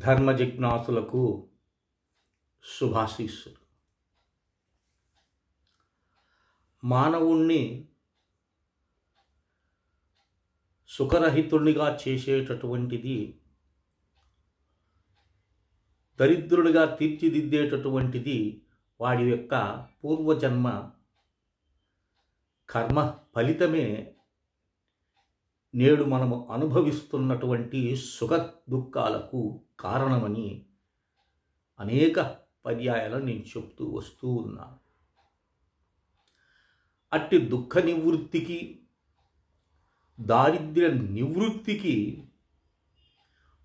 ధర్మ జిజ్ఞాసులకు శుభాశీస్సులు. మానవుణ్ణి సుఖరహితుడిగా చేసేటటువంటిది, దరిద్రుడిగా తీర్చిదిద్దేటటువంటిది వాడి యొక్క పూర్వజన్మ కర్మ ఫలితమే నేడు మనము అనుభవిస్తున్నటువంటి సుఖ దుఃఖాలకు కారణమని అనేక పర్యాయాలు నేను చెప్తూ వస్తూ ఉన్నాను. అట్టి దుఃఖ నివృత్తికి, దారిద్ర్య నివృత్తికి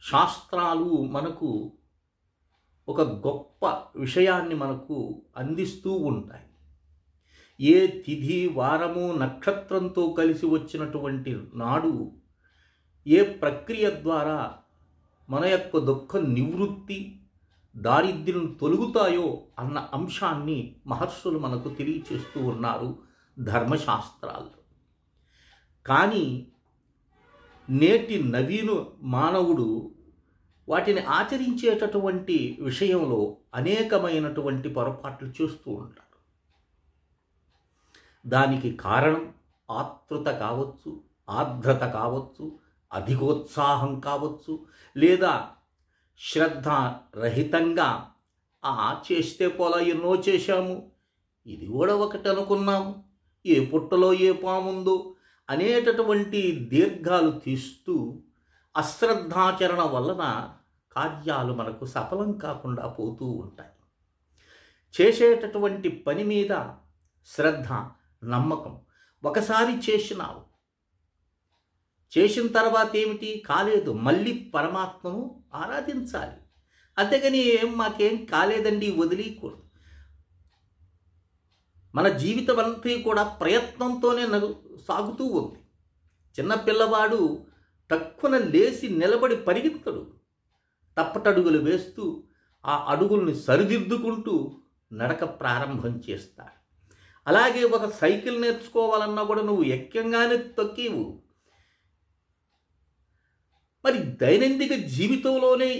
శాస్త్రాలు మనకు ఒక గొప్ప విషయాన్ని మనకు అందిస్తూ ఉంటాయి. ఏ తిథి, వారము, నక్షత్రంతో కలిసి వచ్చినటువంటి నాడు ఏ ప్రక్రియ ద్వారా మన యొక్క దుఃఖ నివృత్తి, దారిద్ర్యం తొలగుతాయో అన్న అంశాన్ని మహర్షులు మనకు తెలియచేస్తూ ఉన్నారు ధర్మశాస్త్రాల్లో. కానీ నేటి నవీన మానవుడు వాటిని ఆచరించేటటువంటి విషయంలో అనేకమైనటువంటి పొరపాట్లు చేస్తూ ఉంటారు. దానికి కారణం ఆతృత కావచ్చు, ఆర్ద్రత కావచ్చు, అధికోత్సాహం కావచ్చు, లేదా శ్రద్ధారహితంగా చేస్తే పోలా ఎన్నో చేశాము, ఇది కూడా ఒకటి అనుకున్నాము, ఏ పుట్టలో ఏ పాముందో అనేటటువంటి దీర్ఘాలు తీస్తూ అశ్రద్ధాచరణ వలన కార్యాలు మనకు సఫలం కాకుండా పోతూ ఉంటాయి. చేసేటటువంటి పని మీద శ్రద్ధ, నమ్మకం. ఒకసారి చేసినావు, చేసిన తర్వాత ఏమిటి కాలేదు, మళ్ళీ పరమాత్మను ఆరాధించాలి. అంతేగాని మాకేం కాలేదండి వదిలేయకూడదు. మన జీవితం అంతా కూడా ప్రయత్నంతోనే సాగుతూ ఉంది. చిన్నపిల్లవాడు తక్కువ లేచి నిలబడి పరిగెత్తడు, తప్పటడుగులు వేస్తూ ఆ అడుగుల్ని సరిదిద్దుకుంటూ నడక ప్రారంభం చేస్తాడు. అలాగే ఒక సైకిల్ నేర్చుకోవాలన్నా కూడా నువ్వు ఎక్కంగానే తొక్కేవు. మరి దైనందిక జీవితంలోనే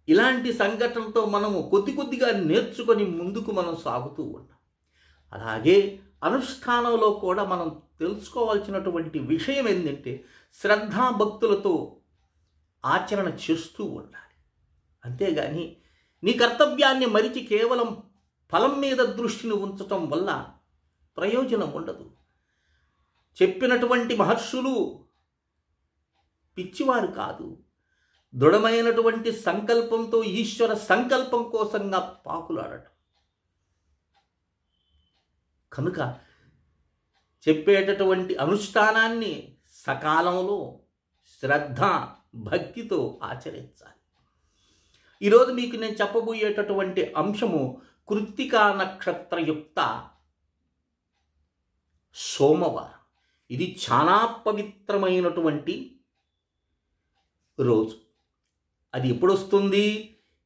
ఇలాంటి సంఘటనలతో మనము కొద్ది కొద్దిగా నేర్చుకొని ముందుకు మనం సాగుతూ ఉన్నాం. అలాగే అనుష్ఠానంలో కూడా మనం తెలుసుకోవాల్సినటువంటి విషయం ఏంటంటే శ్రద్ధాభక్తులతో ఆచరణ చేస్తూ ఉండాలి. అంతేగాని నీ కర్తవ్యాన్ని మరిచి కేవలం ఫలం మీద దృష్టిని ఉంచటం వల్ల ప్రయోజనం ఉండదు. చెప్పినటువంటి మహర్షులు పిచ్చివారు కాదు. దృఢమైనటువంటి సంకల్పంతో ఈశ్వర సంకల్పం కోసంగా పాకులాడటం. కనుక చెప్పేటటువంటి అనుష్ఠానాన్ని సకాలంలో శ్రద్ధ భక్తితో ఆచరించాలి. ఈరోజు మీకు నేను చెప్పబోయేటటువంటి అంశము కృత్తికా నక్షత్రయుక్త సోమవారం. ఇది చాలా పవిత్రమైనటువంటి రోజు. అది ఎప్పుడు వస్తుంది?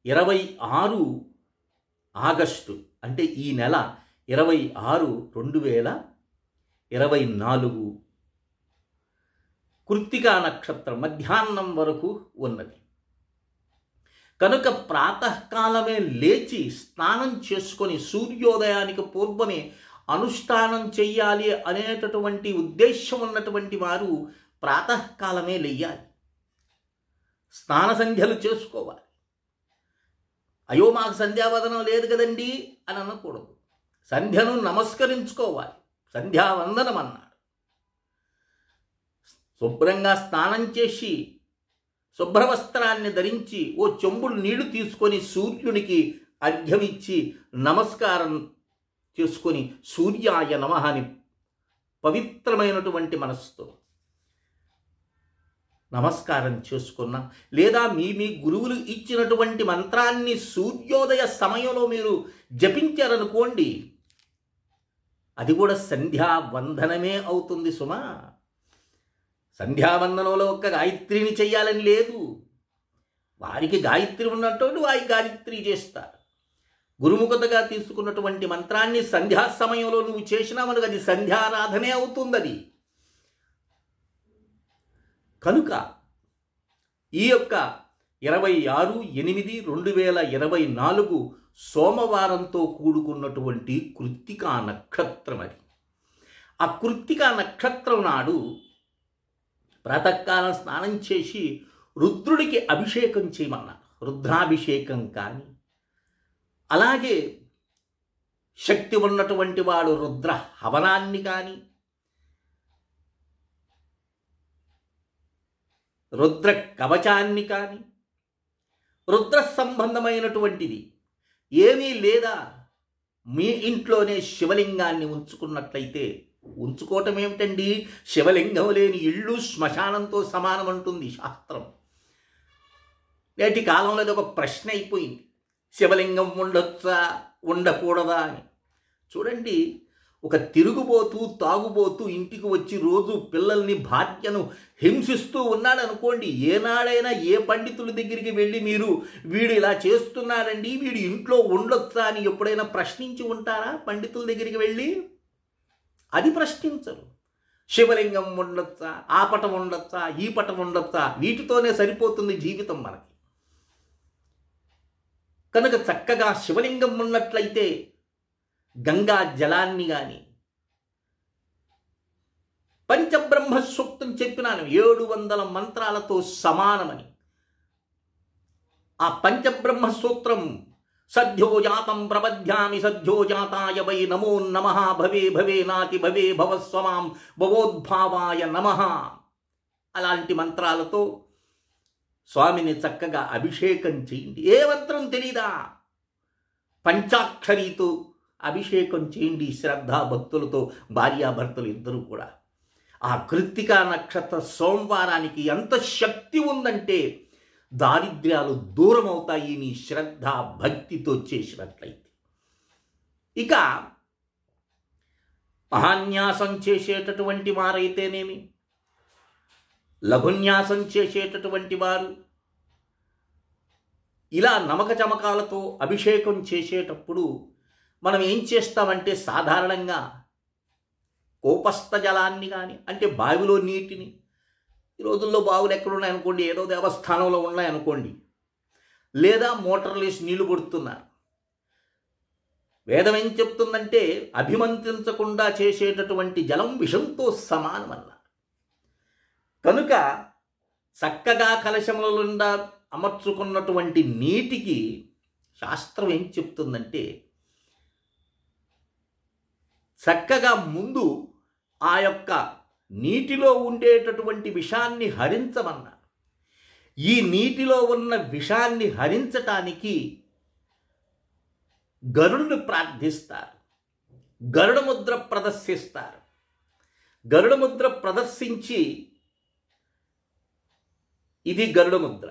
26 ఆగస్టు, అంటే ఈ నెల 26, 2024 కృత్తికా నక్షత్రం మధ్యాహ్నం వరకు ఉన్నది. కనుక ప్రాతకాలమే లేచి స్నానం చేసుకొని సూర్యోదయానికి పూర్వమే అనుష్ఠానం చెయ్యాలి అనేటటువంటి ఉద్దేశం ఉన్నటువంటి వారు ప్రాతకాలమే లేయాలి, స్నాన సంధ్యలు చేసుకోవాలి. అయ్యో మాకు సంధ్యావందనం లేదు కదండి అని అనకూడదు. సంధ్యను నమస్కరించుకోవాలి, సంధ్యావందనం అన్నాడు. శుభ్రంగా స్నానం చేసి శుభ్రవస్త్రాన్ని ధరించి ఓ చెంబుడు నీళ్లు తీసుకొని సూర్యునికి అర్ఘ్యమిచ్చి నమస్కారం చేసుకొని సూర్యాయ నమః అని పవిత్రమైనటువంటి మనస్సుతో నమస్కారం చేసుకున్నా, లేదా మీ గురువులు ఇచ్చినటువంటి మంత్రాన్ని సూర్యోదయ సమయంలో మీరు జపించారనుకోండి, అది కూడా సంధ్యావందనమే అవుతుంది సుమా. సంధ్యావందనంలో ఒక్క గాయత్రిని చెయ్యాలని లేదు. వారికి గాయత్రి ఉన్నటువంటి వారి గాయత్రి చేస్తారు. గురుముఖతగా తీసుకున్నటువంటి మంత్రాన్ని సంధ్యా సమయంలో నువ్వు చేసినావనుక అది సంధ్యారాధనే అవుతుంది. అది కనుక ఈ యొక్క 26/8/2024 సోమవారంతో కూడుకున్నటువంటి కృత్తికా నక్షత్రం అది. ఆ కృత్తికా నక్షత్రం నాడు ప్రాతకాలం స్నానం చేసి రుద్రుడికి అభిషేకం చేయమన్నారు. రుద్రాభిషేకం కానీ, అలాగే శక్తి ఉన్నటువంటి వాడు రుద్ర హవనాన్ని కానీ, రుద్ర కవచాన్ని కానీ, రుద్ర సంబంధమైనటువంటిది ఏమీ లేదా మీ ఇంట్లోనే శివలింగాన్ని ఉంచుకున్నట్లయితే, ఉంచుకోవటం ఏమిటండి, శివలింగం లేని ఇళ్ళు శ్మశానంతో సమానం అంటుంది శాస్త్రం. నేటి కాలంలో అది ఒక ప్రశ్న అయిపోయింది, శివలింగం ఉండొచ్చా ఉండకూడదా అని. చూడండి, ఒక తిరుగుబోతూ తాగుబోతూ ఇంటికి వచ్చి రోజు పిల్లల్ని భార్యను హింసిస్తూ ఉన్నాడు అనుకోండి, ఏనాడైనా ఏ పండితుల దగ్గరికి వెళ్ళి మీరు వీడు ఇలా చేస్తున్నాడండి, వీడు ఇంట్లో ఉండొచ్చా అని ఎప్పుడైనా ప్రశ్నించి ఉంటారా? పండితుల దగ్గరికి వెళ్ళి అది ప్రశ్నించరు. శివలింగం ఉండొచ్చా, ఆ పటం ఉండొచ్చా, ఈ పటం ఉండొచ్చా, వీటితోనే సరిపోతుంది జీవితం మనకి. కనుక చక్కగా శివలింగం ఉన్నట్లయితే గంగా జలాన్ని కానీ, పంచబ్రహ్మ సూక్తం చెప్పినాను 700 మంత్రాలతో సమానమని. ఆ పంచబ్రహ్మ సూత్రం సద్యోజాతం ప్రబధ్యామి సద్యోజాతాయ వై నమో నమః భవే భవే నాతి భవే భవస్వమాం భవోద్భావాయ నమః. అలాంటి మంత్రాలతో స్వామిని చక్కగా అభిషేకం చేయండి. ఏ మంత్రం తెలీదా, పంచాక్షరితో అభిషేకం చేయండి శ్రద్ధాభక్తులతో, భార్యాభర్తలు ఇద్దరూ కూడా. ఆ కృత్తికా నక్షత్ర సోమవారానికి ఎంత శక్తి ఉందంటే దారిద్ర్యాలు దూరం అవుతాయి నీ శ్రద్ధ భక్తితో చేసినట్లయితే. ఇక మహాన్యాసం చేసేటటువంటి వారైతేనేమి, లఘున్యాసం చేసేటటువంటి వారు ఇలా నమక చమకాలతో అభిషేకం చేసేటప్పుడు మనం ఏం చేస్తామంటే, సాధారణంగా కోపస్థ జలాన్ని కానీ, అంటే బావిలో నీటిని, ఈ రోజుల్లో బావులు ఎక్కడున్నాయనుకోండి, ఏదో దేవస్థానంలో ఉన్నాయనుకోండి, లేదా మోటార్లు వేసి నీళ్లు కొడుతున్నారు. వేదం ఏం చెప్తుందంటే, అభిమంత్రించకుండా చేసేటటువంటి జలం విషంతో సమానమన్నారు. కనుక చక్కగా కలశముల నిండా అమర్చుకున్నటువంటి నీటికి శాస్త్రం ఏం చెప్తుందంటే, చక్కగా ముందు ఆ యొక్క నీటిలో ఉండేటటువంటి విషాన్ని హరించమన్నారు. ఈ నీటిలో ఉన్న విషాన్ని హరించటానికి గరుడును ప్రార్థిస్తారు, గరుడ ముద్ర ప్రదర్శిస్తారు. గరుడ ముద్ర ప్రదర్శించి, ఇది గరుడ ముద్ర,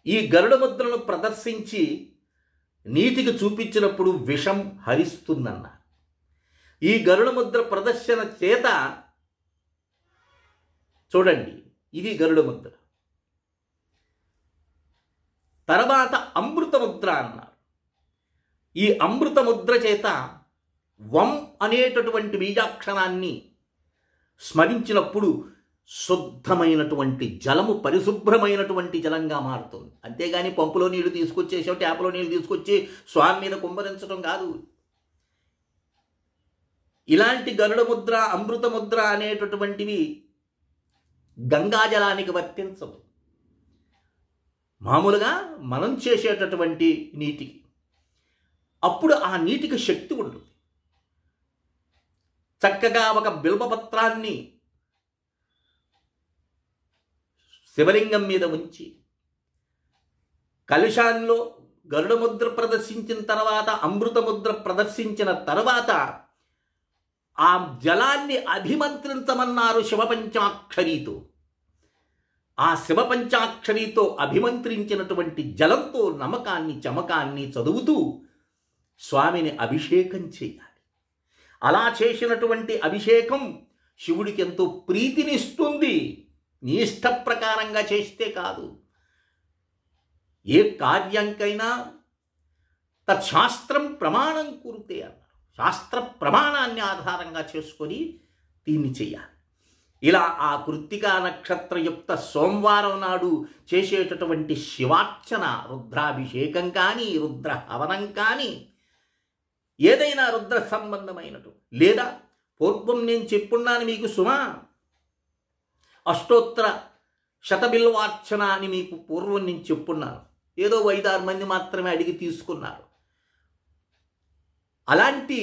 ఈ గరుడ ముద్రను ప్రదర్శించి నీటికి చూపించినప్పుడు విషం హరిస్తుందన్న. ఈ గరుడ ముద్ర ప్రదర్శన చేత చూడండి, ఇది గరుడ ముద్ర. తర్వాత అమృత ముద్ర అన్నారు. ఈ అమృత ముద్ర చేత వం అనేటటువంటి బీజాక్షరాన్ని స్మరించినప్పుడు శుద్ధమైనటువంటి జలము పరిశుభ్రమైనటువంటి జలంగా మారుతుంది. అంతేగాని పంపులో నీళ్లు తీసుకొచ్చేసో ట్యాప్లో నీళ్లు తీసుకొచ్చి స్వామి మీద కుంభరించడం కాదు. ఇలాంటి గరుడ ముద్ర, అమృత ముద్ర అనేటటువంటివి గంగాజలానికి వర్తించవు. మామూలుగా మనం చేసేటటువంటి నీటికి, అప్పుడు ఆ నీటికి శక్తి ఉంటుంది. చక్కగా ఒక బిల్వపత్రాన్ని శివలింగం మీద ఉంచి, కలుషాల్లో గరుడ ముద్ర ప్రదర్శించిన తర్వాత, అమృత ముద్ర ప్రదర్శించిన తర్వాత ఆ జలాన్ని అభిమంత్రించమన్నారు శివపంచాక్షరితో. ఆ శివపంచాక్షరితో అభిమంత్రించినటువంటి జలంతో నమకాన్ని చమకాన్ని చదువుతూ స్వామిని అభిషేకం చేయాలి. అలా చేసినటువంటి అభిషేకం శివుడికి ఎంతో ప్రీతినిస్తుంది. నీ ఇష్ట ప్రకారంగా చేస్తే కాదు. ఏ కార్యంకైనా తత్శాస్త్రం ప్రమాణం కురుతే అన్నారు. శాస్త్ర ప్రమాణాన్ని ఆధారంగా చేసుకొని దీన్ని చేయాలి. ఇలా ఆ కృత్తికా నక్షత్రయుక్త సోమవారం నాడు చేసేటటువంటి శివార్చన, రుద్రాభిషేకం కానీ, రుద్ర హవనం కానీ, ఏదైనా రుద్ర సంబంధమైనటు, లేదా పూర్వం నేను చెప్పున్నాను మీకు సుమా, అష్టోత్తర శతబిల్వార్చన అని మీకు పూర్వం నేను చెప్పున్నాను. ఏదో 5-6 మంది మాత్రమే అడిగి తీసుకున్నారు. అలాంటి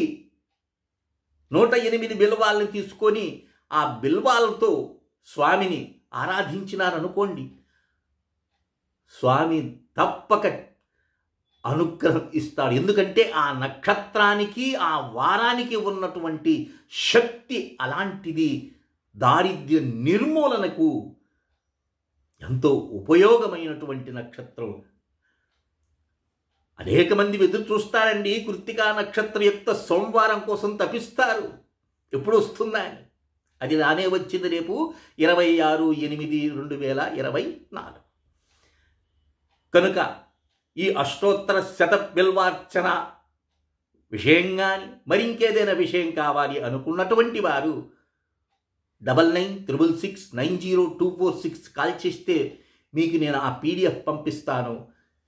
108 బిల్వాలను తీసుకొని ఆ బిల్వాలతో స్వామిని ఆరాధించినారనుకోండి, స్వామి తప్పక అనుగ్రహం ఇస్తాడు. ఎందుకంటే ఆ నక్షత్రానికి, ఆ వారానికి ఉన్నటువంటి శక్తి అలాంటిది. దారిద్ర్య నిర్మూలనకు ఎంతో ఉపయోగమైనటువంటి నక్షత్రం. అనేక మంది ఎదురు చూస్తారండి, కృత్తికా నక్షత్రయుక్త సోమవారం కోసం తపిస్తారు, ఎప్పుడు వస్తుందా అని. అది రానే వచ్చింది రేపు 26/8/2024. కనుక ఈ అష్టోత్తర శత బిల్వార్చన విషయం కానీ, మరింకేదైనా విషయం కావాలి అనుకున్నటువంటి వారు 9966690246 కాల్ చేస్తే మీకు నేను ఆ PDF పంపిస్తాను.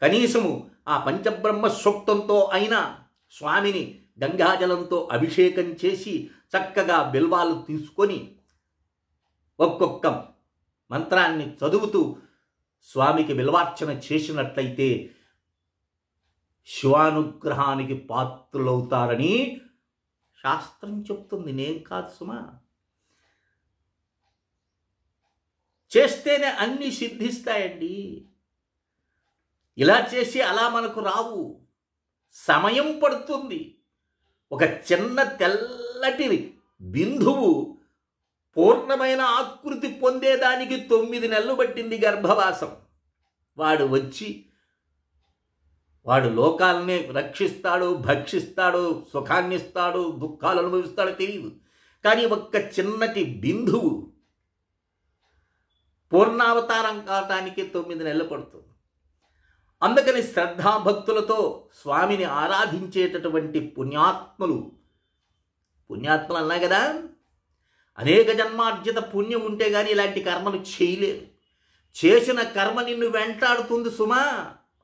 కనీసము ఆ పంచబ్రహ్మ సూక్తంతో అయినా స్వామిని గంగాజలంతో అభిషేకం చేసి చక్కగా బిల్వాలు తీసుకొని ఒక్కొక్క మంత్రాన్ని చదువుతూ స్వామికి బిల్వార్చన చేసినట్లయితే శివానుగ్రహానికి పాత్రులవుతారని శాస్త్రం చెప్తుంది, నేను కాదు సుమా. చేస్తేనే అన్నీ సిద్ధిస్తాయండి. ఇలా చేసి అలా మనకు రావు, సమయం పడుతుంది. ఒక చిన్న తెల్లటి బిందువు పూర్ణమైన ఆకృతి పొందేదానికి 9 నెలలు పట్టింది గర్భవాసం. వాడు వచ్చి వాడు లోకాలనే రక్షిస్తాడు, భక్షిస్తాడు, సుఖాన్ని ఇస్తాడు, దుఃఖాలు అనుభవిస్తాడో తెలియదు. కానీ ఒక్క చిన్నటి బిందువు పూర్ణావతారం కావటానికి 9 నెలలు పడుతుంది. అందుకని శ్రద్ధాభక్తులతో స్వామిని ఆరాధించేటటువంటి పుణ్యాత్ములు అన్నా కదా, అనేక జన్మార్జిత పుణ్యం ఉంటే కానీ ఇలాంటి కర్మలు చేయలేరు. చేసిన కర్మ నిన్ను వెంటాడుతుంది సుమా.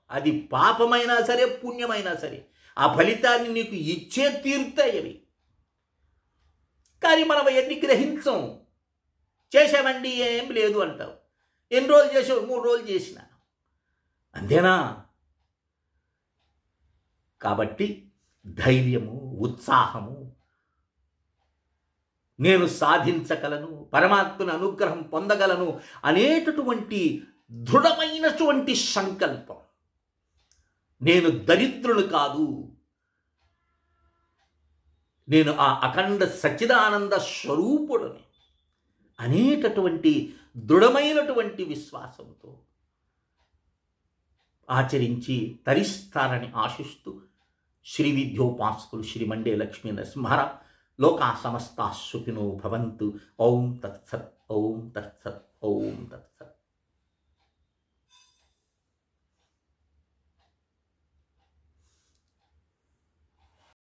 అది పాపమైనా సరే, పుణ్యమైనా సరే, ఆ ఫలితాన్ని నీకు ఇచ్చే తీరుతాయి అవి. కానీ మనం అవన్నీ గ్రహించం. చేసామండి, ఏం లేదు అంటావు. ఎన్ని రోజులు చేసావు? 3 రోజులు చేసిన, అంతేనా? కాబట్టి ధైర్యము, ఉత్సాహము, నేను సాధించగలను, పరమాత్మని అనుగ్రహం పొందగలను అనేటటువంటి దృఢమైనటువంటి సంకల్పం, నేను దరిద్రులు కాదు, నేను ఆ అఖండ సచ్చిదానంద స్వరూపుడిని అనేటటువంటి దృఢమైనటువంటి విశ్వాసంతో ఆచరించి తరిస్తారని ఆశిస్తూ శ్రీ విద్యోపాసకులు శ్రీ మండే లక్ష్మీ నరసింహారావు లోకా సమస్తా సుఖినో భవంతు. ఓం తత్సత్, ఓం తత్సత్.